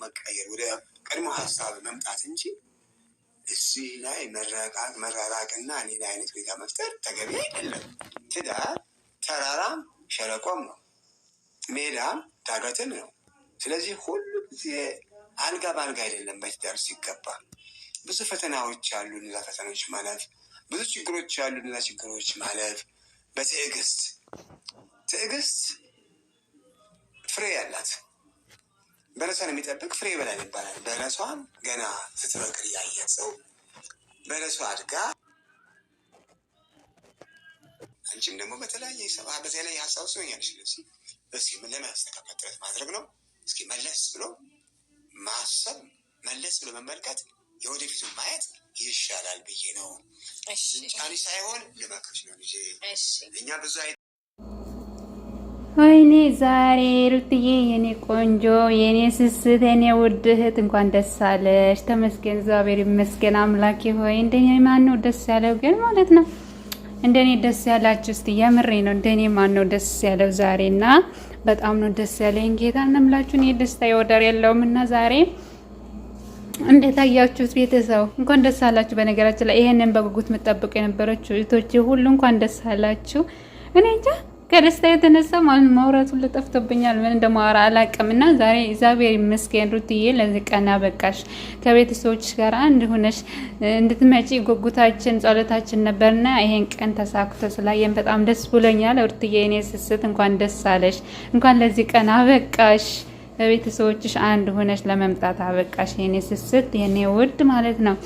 መቀየር ወደ ቀድሞ ሀሳብ መምጣት እንጂ እዚህ ላይ መራራቅና ሌላ አይነት ሁኔታ መፍጠር ተገቢ አይደለም። ትዳር ተራራም ሸለቆም ነው፣ ሜዳም ዳገትም ነው። ስለዚህ ሁሉ ጊዜ አልጋ በአልጋ አይደለም። በትዳር ሲገባ ብዙ ፈተናዎች አሉ። እነዛ ፈተናዎች ማለፍ፣ ብዙ ችግሮች አሉ። እነዛ ችግሮች ማለፍ በትዕግስት ፍሬ ያላት በለሷን የሚጠብቅ ፍሬ ይበላል ይባላል። በለሷን ገና ስትበቅል ያየ ሰው በለሷ አድጋ አንቺም ደግሞ በተለያየ ሀሳብ ሲሆኛለች። ስለዚህ እስኪ ምን ለማስተካከል ጥረት ማድረግ ነው። እስኪ መለስ ብሎ ማሰብ፣ መለስ ብሎ መመልከት፣ የወደፊቱን ማየት ይሻላል ብዬ ነው። ጫኒ ሳይሆን ልመክርሽ ነው ልጄ። እኛ ብዙ ወይኔ ዛሬ ሩትዬ የኔ ቆንጆ የኔ ስስት የኔ ውድ እህት እንኳን ደስ አለሽ። ተመስገን፣ እግዚአብሔር ይመስገን። አምላኬ ሆይ እንደኔ ማን ነው ደስ ያለው ግን ማለት ነው? እንደኔ ደስ ያላችሁ እስቲ የምሬ ነው። እንደኔ ማን ነው ደስ ያለው ዛሬና? በጣም ነው ደስ ያለኝ ጌታ ነምላችሁ። እኔ ደስታ ይወደር የለውምና ዛሬ እንዴት አያችሁት ቤተሰብ? እንኳን ደስ አላችሁ። በነገራችን ላይ ይሄንን በጉጉት መጠበቅ የነበረችው እህቶቼ ሁሉ እንኳን ደስ አላችሁ። እኔ እንጃ ከደስታ የተነሳ ማለት ማውራቱ ለጠፍቶብኛል። ምን እንደማወራ አላውቅምና ዛሬ እግዚአብሔር ይመስገን ሩትዬ ለዚህ ቀን አበቃሽ። ከቤተሰቦችሽ ጋር አንድ ሆነሽ እንድትመጪ ጉጉታችን ጸሎታችን ነበርና ይሄን ቀን ተሳክቶ ስላየን በጣም ደስ ብሎኛል። ሩትዬ እኔ ስስት እንኳን ደስ አለሽ። እንኳን ለዚህ ቀን አበቃሽ። በቤተሰቦችሽ አንድ ሆነሽ ለመምጣት አበቃሽ የኔ ስስት የኔ ውድ ማለት ነው።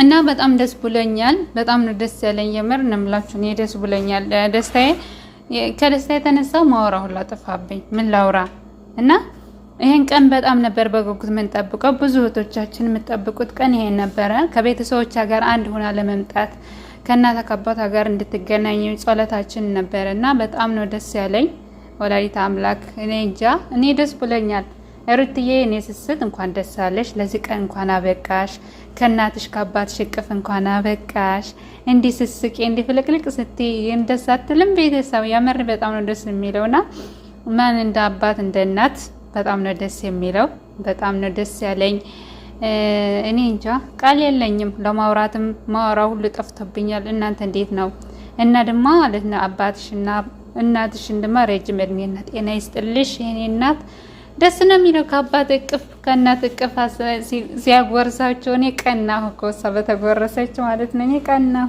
እና በጣም ደስ ብሎኛል። በጣም ነው ደስ ያለኝ የምር ነምላችሁ። እኔ ደስ ብሎኛል። ከደስታ የተነሳው ማውራ ሁላ ጠፋብኝ። ምን ላውራ? እና ይሄን ቀን በጣም ነበር በጉጉት የምንጠብቀው። ብዙ እህቶቻችን የምትጠብቁት ቀን ይሄን ነበረ። ከቤተሰቦቿ ጋር አንድ ሆና ለመምጣት ከእናት ከአባቷ ጋር እንድትገናኙ ጸሎታችን ነበር እና በጣም ነው ደስ ያለኝ። ወላዲተ አምላክ እኔ እንጃ እኔ ደስ ብሎኛል። ሩትዬ እኔ ስስት እንኳን ደስ አለሽ። ለዚህ ቀን እንኳን አበቃሽ። ከእናትሽ ከአባትሽ እቅፍ እንኳን አበቃሽ። እንዲህ ስስቂ እንዲህ ፍልቅልቅ ስትይ እንደዛ አትልም ቤተሰብ? ያመር በጣም ነው ደስ የሚለውና ማን እንደ አባት እንደ እናት በጣም ነው ደስ የሚለው። በጣም ነው ደስ ያለኝ። እኔ እንጃ ቃል የለኝም ለማውራትም ማወራው ሁሉ ጠፍቶብኛል። እናንተ እንዴት ነው? እና ደግሞ ማለት ነው አባትሽና እናትሽ እንደማ ረጅም እድሜና ጤና ይስጥልሽ የኔ እናት። ደስ ነው የሚለው ከአባት እቅፍ ከእናት እቅፍ ሲያጎርሳቸው። እኔ ቀናሁ እኮ እሷ በተጎረሰች ማለት ነው። እኔ ቀናሁ።